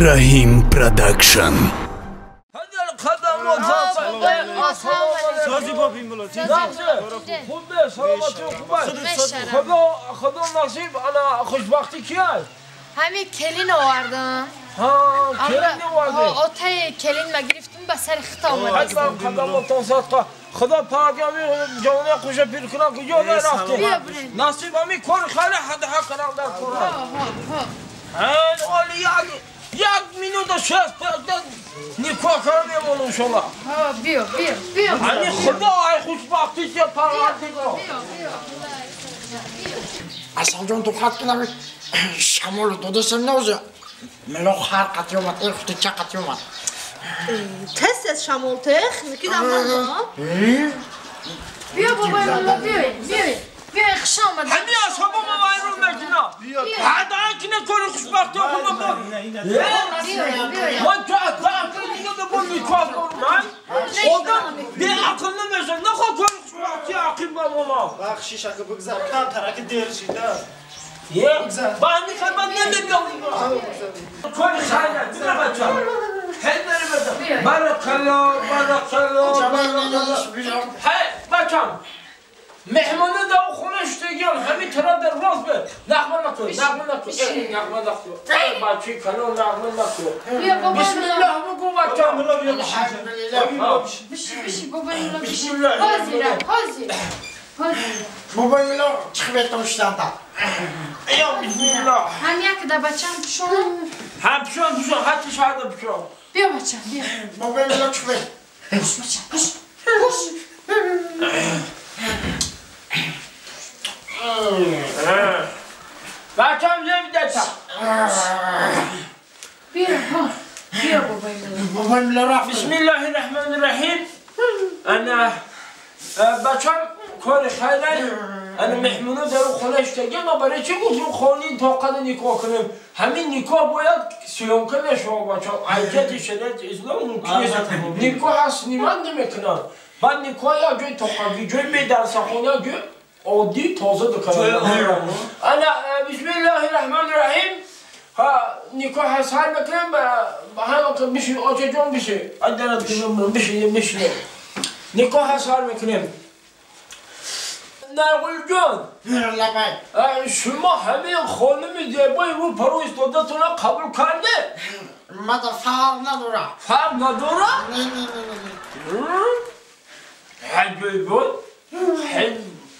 Rahim Production. همین کلین آوردم. کلین آوردم. آتای کلین ما گرفتم به سر خط آمده. خدا پاکیامی جوانی خوشه پیر کنم که جوانی رفته. نصیب همی کن خیلی حد حق کنم در کنم. یک مینوت و 6 دقیقه نکاح کنم یمونم شما. بیا. همی خدا ای خوشبختی چه پروردگار. اصلا جون تو خط کنم شمال تو دستم نوزه ملوخ هر قطعی اومد اختی چه قطعی اومد تست از شمال تخ نکیدم بیا بابا والا بیا اخشام آمد. همی اصحاب ما وایرون نکنه. حدا اینکه نکنه خوشبختی آخو بابا. من تو اصلا دیگه ببون میکاف کنم. آدم به عقل نمیشه. نخواه کنه خوشبختی عقیم با ماما. بخشیش اگه بگذار کم ترک دیر شیده. با همی خیلی من نمیگم. کنی خیلی دیگه بچه. هی نمی بده. برکلا. هی بچم. مهمانه داو خونش دیگه همین طرف در راست به نغمه نکن بچه کنو نغمه نکن بیا بابا بسم الله بگو بچه بشی بابا بسم الله حاضر بابا ملو چه بیتم شدنده یا بسم الله هم یک ده بچه هم پشون پشون حتی شاید پشون بیا بچه بیا بابا ملو چه بیت پوش بچه پوش بچه هم زمیده تا بیا بابا ملو رفت بسم الله الرحمن الرحیم انا بچه هم کار خیلی انا مهمونو در خونش تگه ما برای چه گفتیم خونین طاقت نکاح کنیم همین نکاح باید سیانکه نشو بچه هم عیدت شدت اسلام ممکنه نکاح هست نیمند نمیکنن بعد نکاح یا جای طاقتی جای به درس خونه جای عادی تازه دکنم انا بسم الله الرحمن الرحیم نکاح هست حل بکنم با همه بشه آچه جان بشه ادرات کنم بشه نکاح هست حل بکنم نرگل جان شما همه خانم زیبای رو پرو استاده تونه قبول کرده ما دا فرق نداره نه عجیبات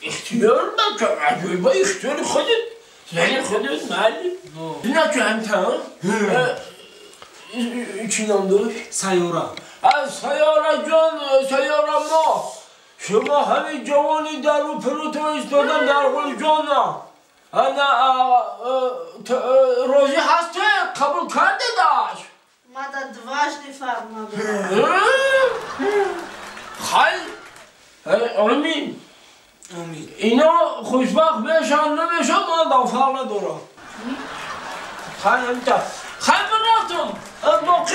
اختیار نکن عجیبا اختیار خودت یعنی خودت معلی نه که همتا چی نام داشت؟ سیاره سیاره جان سیاره ما شما همه جوانی در رو پروتو ایستادن در قول جان روزی هسته قبول کرده داشت ما دا дважды فرق نداره خیلی آمین اینا خوشبخت بشن نمیشن من دفعه ندارم خیلی همینطور خیلی براتون باقی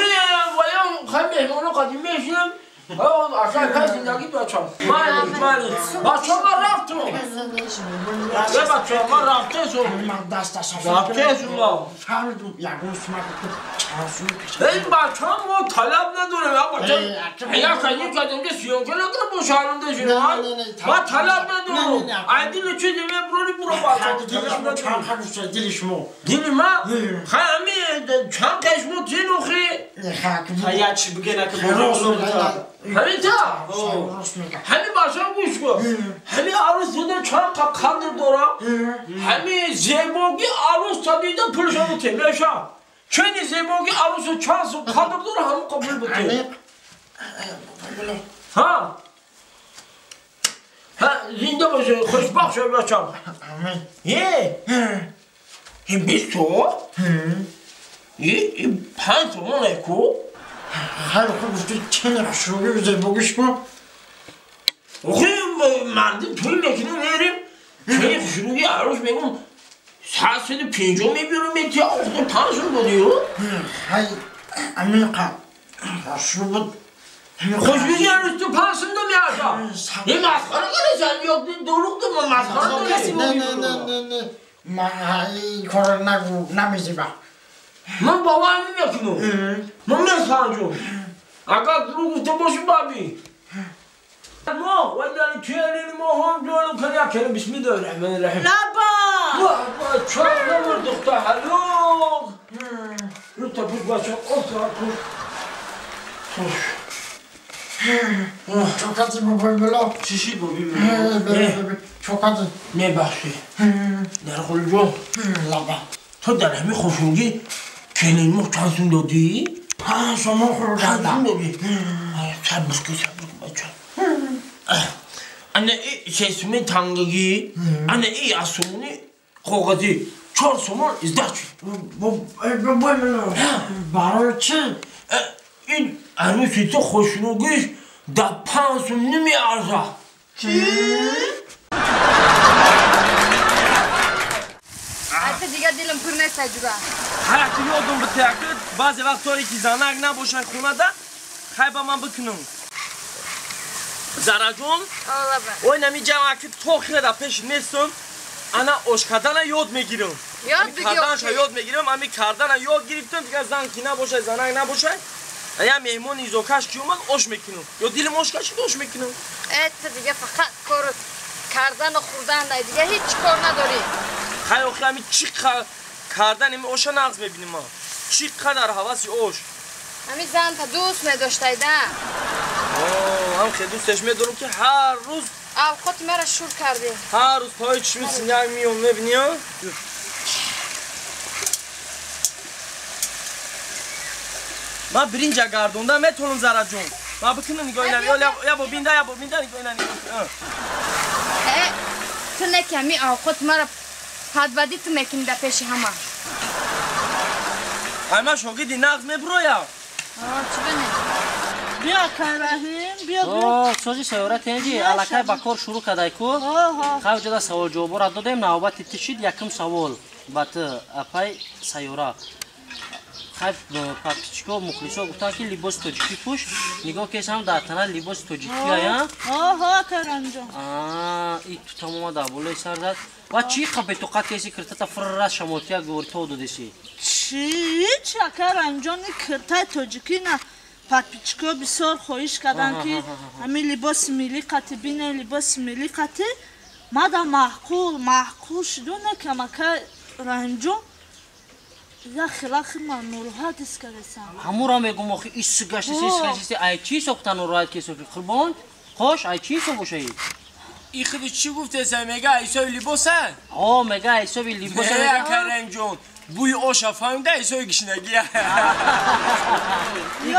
خیلی مهمانو قدیمی شدیم اصلا که زندگی بچم بله بچه ما رفتم یه بچه ما رفته سو رفته سو فهمیدم یک روز این بچه ما طلب ندارم یا کنی که دیگه سیانکه نکنه با شهرنده شده ما طلب ندارم عدیل چه دیگه برو بچه دیلش مو دیلی ما خیلی چند قشمو چی نخی یا چی بگه نکه برو همین تا همین بچه ها گوش کن همین عروس دیده چند قدر دارم همین زیباگی عروس تا دیده پولش همون تیمشم چنین زیباگی عروس چند سو قدر داره همون قبول بده ها زنده باشه خوشبخت شد بچم این 20 تو این 5 تومن نکو خیلی خوب گفتی چند شروعی رو زیباگیش کن مردم توی مکنه میریم چه شروعی عروس میگم 150 میبیرم میتی آخه 5 بودی خیلی عمیقا شروع خوشبیزی عروس تو 5 نمیارشم این مسخره کنه یا دروغ دو ما مسخره کنه نه من این کار نگو نمیزیبم من باور نمیکنم من نمیفهمم اگر دروغ گفته باشی بابی ما ولی توی ما هم جلو کنیا کنیم بسم الله الرحمن الرحیم لابا بابا چرا نمر دختر هلو رو تا بود بچه افتاد توش چوکاتی بابای بلا چیشی بابی چوکاتی میبخشی در قول جو لابا تو در همه خوشونگی کلمه چانسون دادی؟ ها شما چانسون خوردن دادی صبر کن بچه anne şeysimi tangagi anne iyi asumuni kogati çor somon izdaç بابای بلا برای چی؟ این عروسی تو خوشنوگیش دا پانسون نمی ارزا حتی دیگه دلم پر نیست تجربه حیاتی یادم به تاکید بعضی وقتایی که زنک نباشن خونه ده خیلی با من بکنم زارا جون Allah ben o nemi cevaki tokhire da peş nesum ana oşkadana yod megirim Yod kardanşa yod megirim ami kardana yod giriptim diye zanki naboşay zanak naboşay ya mehmon izokaş kiyumak oş mekinum yo dilim oşkaşı da oş mekinum evet دیگه فقط کار کردن و خوردن دیگه هیچ کار نداری hay okhami çik kardan emi oşa nağız mebinim ha çik kadar havası oş همین زن تا دوست می داشتیدم هم خیلی دوستش میدارم که هر روز اوقات مرا شور کردی هر روز پای چشمی سینه میام میبینیم من برینجا گردوندم میتونم زارا جون من بکنم نگاه اینم یا با بینده نگاه اینم تو نکمی اوقات مرا پدبدی تو میکنی در پیش همه من شاگردی نغز میبرویم چی بینه؟ بیا کرahim بیا سوزی سیاره تنجی علاقه با کار شروع کردی کو خواهد جدا سوال جواب را دادیم نوبت تشید یکم سوال بات اپای سیاره خواهد پاپیچکو مخلصو گفتن که لباس توجیکی پوش نگاه کسی هم در تنه لباس توجیکی آیا کرم جان ای تو تمام دابوله سر داد و چی خبه تو قد کسی کرده تا فرر شموتیا گوری تو دادیسی چی کرم جان کرتای توجیکی نه پاپیچکو بسیار خویش کردن که همین لباس ملی قطع بینه لباس ملی قطع ما دا معقول شدونه که مکه رحیم جان یا خلاخ من نوراحت است کردم همورا میگم آخه ایش گشتی ای چی سوخت نوراحت کسی خربان خوش ای چی سو باشی این خودی چی گفته سه میگه ایسای لباسه میگه ایسای لباسه نه کرم جون بوی آشا فهمیده ایسای گشنگیه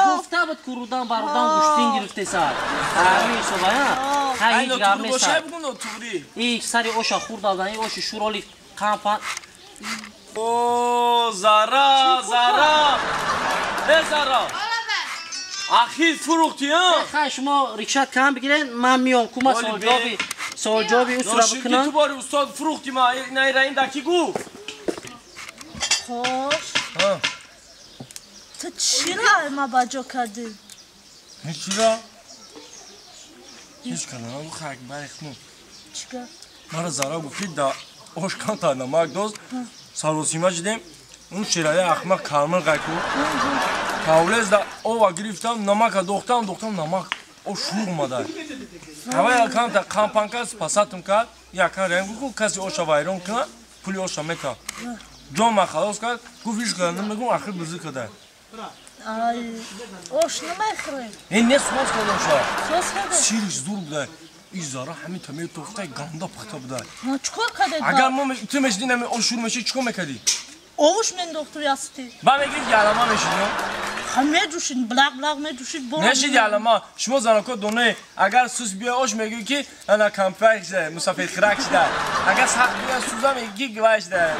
گفته بود کرودان بارودان گوشتین گرفته سر همین صبح خیلی هیچ گرم نیست این سری آشا خورد دادن این آشی شورالی کامپان اوه زارا زارا اخیر فروختی ها خیلی شما ریکشت کم بگیرین من میام کما سوال جوابی او سرا بکنم تو باری استاد فروختی ما نه این دکی گو خوش تو چرا ما باجو کردی؟ چرا؟ هیچ کنه او خاک برخمو چیکار؟ مرا زارا گفتید دا آشکان تا نمک دوست سالوسیما جدیم اون شیرای احمق کارمل قیکو کاولز دا او گرفتم نمک دوختم نمک او شور اومده هوا یکان تا کامپانکا سپاساتم کرد یکان رنگو کو کسی اوشا وایرون کنه پولی اوشا میکا جان ما خلاص کرد گفتیش کردم میگم آخر بزرگ کرده آی اوش نمیخوریم این نه سوز کردم شا سوز کرده سیرش زور بوده این زارا همین تمیه توفته گنده پخته بوده چکار کرده اگر ما تو مشدی نمی اوشور میشه چکار میکردی اوش من دکتر یاستی با میگید یالما میشید همه جوشین بلاغ میجوشید نشید یالما شما زنکو دونه اگر سوز بیا اوش میگی که انا کمپیکس مسافت خراک شده اگر ساق بیا سوزا میگی گواش ده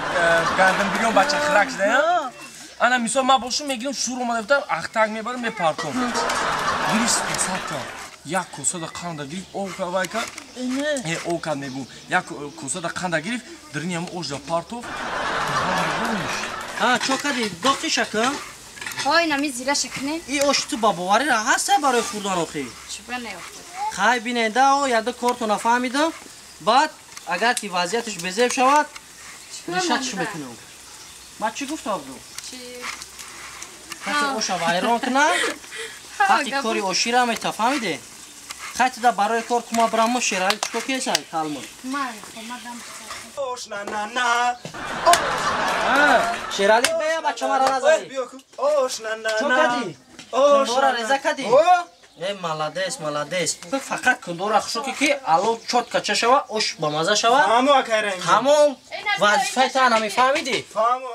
گندم بیرون بچه خراک شده انا میسا ما باشم میگیرم شروع اومده بودم اختاق میبرم میپارکم گریس پساکا یک کوسه دا قند گرفت او که وای که او که میگم یک کوسه دا قند گرفت درنی هم اوش دا پارتوف چو کردی داختی شکم؟ های نمی زیره شکنه ای اوش تو بابواری را هسته برای خوردن آخی چطور نیفتاد خواهی بیننده او یاده کارتو نفهمیدم بعد اگر که وضعیتش بزیب شود ریشتش میکنم بعد چی گفت آبدو؟ چی؟ خاطر اوشا وایران کنم وقتی کاری اوشیره هم ایتا فهمیده خاطر دا برای کار کما برامو شیرالی چکو کیسه کلمون اوش نه نه نه شیرالی بیا بچه مرا نزدی اوش نه نه چو نه کدی؟ کندورا ریزه کدی؟ ای مالادیس مالادیس فقط کندورا خشوکی که الو چوت کچه شوا اوش با مزه شوا فهمو اکرم تمام وظیفه تا نمی فهمیدی؟ فهمو